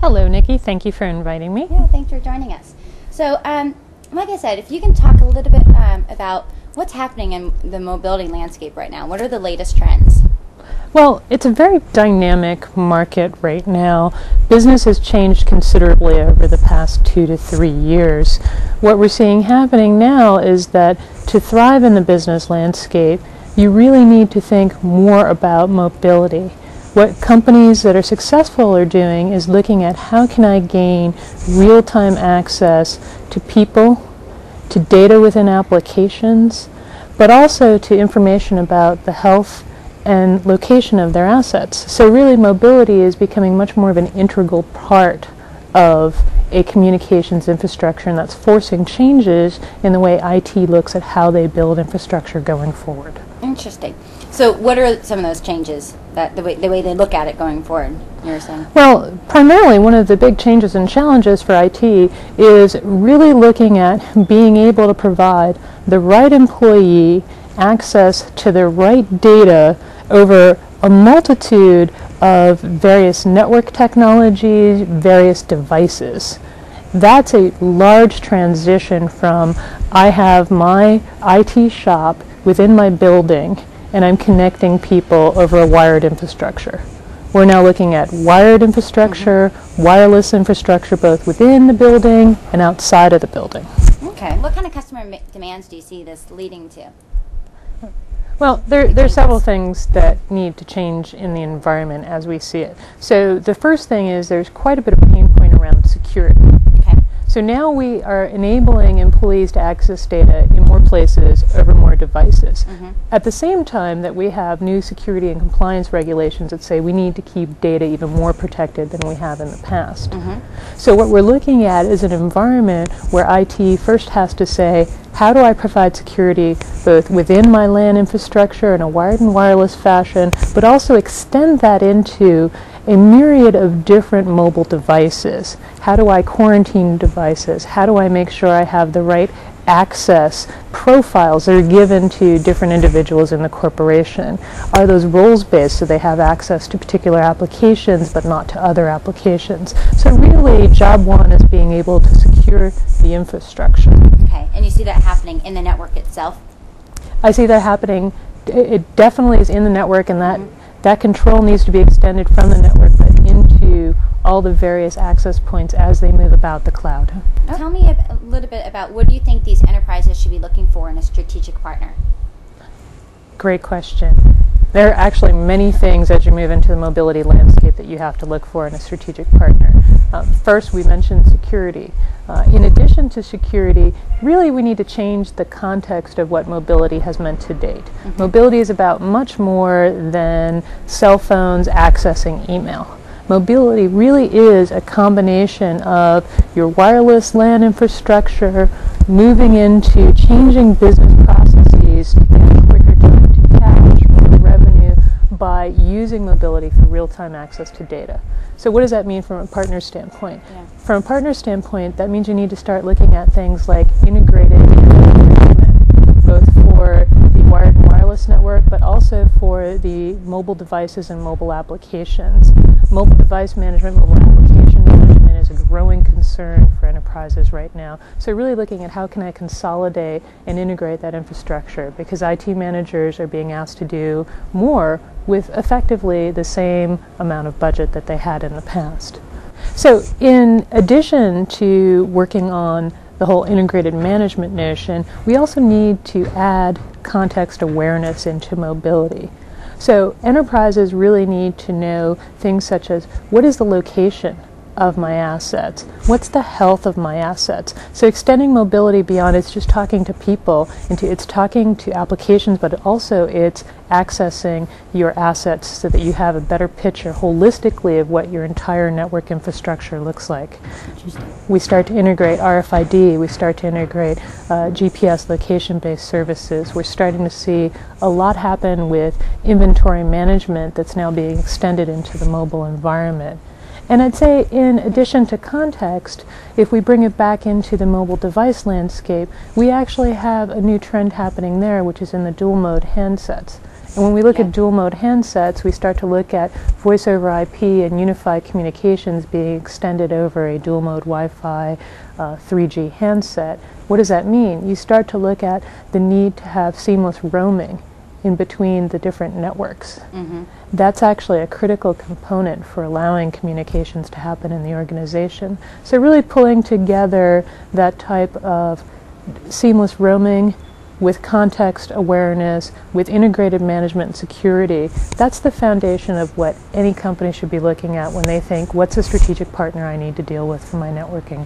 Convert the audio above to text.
Hello, Nikki. Thank you for inviting me. Yeah, thanks for joining us. So, like I said, if you can talk a little bit about what's happening in the mobility landscape right now. What are the latest trends? Well, it's a very dynamic market right now. Business has changed considerably over the past 2 to 3 years. What we're seeing happening now is that to thrive in the business landscape, you really need to think more about mobility. What companies that are successful are doing is looking at how can I gain real-time access to people, to data within applications, but also to information about the health and location of their assets. So really mobility is becoming much more of an integral part of a communications infrastructure, and that's forcing changes in the way IT looks at how they build infrastructure going forward. Interesting. So what are some of those changes, that the way they look at it going forward, you were saying? Well, primarily one of the big changes and challenges for IT is really looking at being able to provide the right employee access to the right data over a multitude of various network technologies, various devices. That's a large transition from I have my IT shop within my building and I'm connecting people over a wired infrastructure. We're now looking at wired infrastructure, wireless infrastructure, both within the building and outside of the building. Okay. What kind of customer demands do you see this leading to? Well, there are several things that need to change in the environment as we see it. So the first thing is there's quite a bit of pain point around security. Okay. So now we are enabling employees to access data in more places over more devices. At the same time that we have new security and compliance regulations that say we need to keep data even more protected than we have in the past. So what we're looking at is an environment where IT first has to say, how do I provide security both within my LAN infrastructure in a wired and wireless fashion, but also extend that into a myriad of different mobile devices. How do I quarantine devices? How do I make sure I have the right access profiles that are given to different individuals in the corporation? Are those roles-based so they have access to particular applications but not to other applications? So really, job one is being able to secure the infrastructure. Okay, and you see that happening in the network itself? I see that happening. It definitely is in the network, and that control needs to be extended from the network but into all the various access points as they move about the cloud. Tell me a little bit about what do you think these enterprises should be looking for in a strategic partner? Great question. There are actually many things as you move into the mobility landscape that you have to look for in a strategic partner. First, we mentioned security. In addition to security, really we need to change the context of what mobility has meant to date. Mobility is about much more than cell phones accessing email. Mobility really is a combination of your wireless LAN infrastructure moving into changing business processes to get quicker time to cash, more revenue by using mobility for real-time access to data. So what does that mean from a partner standpoint? From a partner standpoint, that means you need to start looking at things like integrated management, both for the wired and wireless network, but also for the mobile devices and mobile applications. Mobile device management, mobile application management is a growing concern for enterprises right now. So really looking at how can I consolidate and integrate that infrastructure, because IT managers are being asked to do more with effectively the same amount of budget that they had in the past. So in addition to working on the whole integrated management notion, we also need to add context awareness into mobility. So enterprises really need to know things such as what is the location of my assets? What's the health of my assets? So extending mobility beyond it's just talking to people, into it's talking to applications, but also it's accessing your assets so that you have a better picture holistically of what your entire network infrastructure looks like. We start to integrate RFID, we start to integrate GPS location-based services. We're starting to see a lot happen with inventory management that's now being extended into the mobile environment. And I'd say in addition to context, if we bring it back into the mobile device landscape, we actually have a new trend happening there, which is in the dual mode handsets. And when we look Yeah. at dual mode handsets, we start to look at voice over IP and unified communications being extended over a dual mode Wi-Fi 3G handset. What does that mean? You start to look at the need to have seamless roaming in between the different networks. That's actually a critical component for allowing communications to happen in the organization. So really pulling together that type of seamless roaming with context awareness, with integrated management and security, that's the foundation of what any company should be looking at when they think, what's a strategic partner I need to deal with for my networking?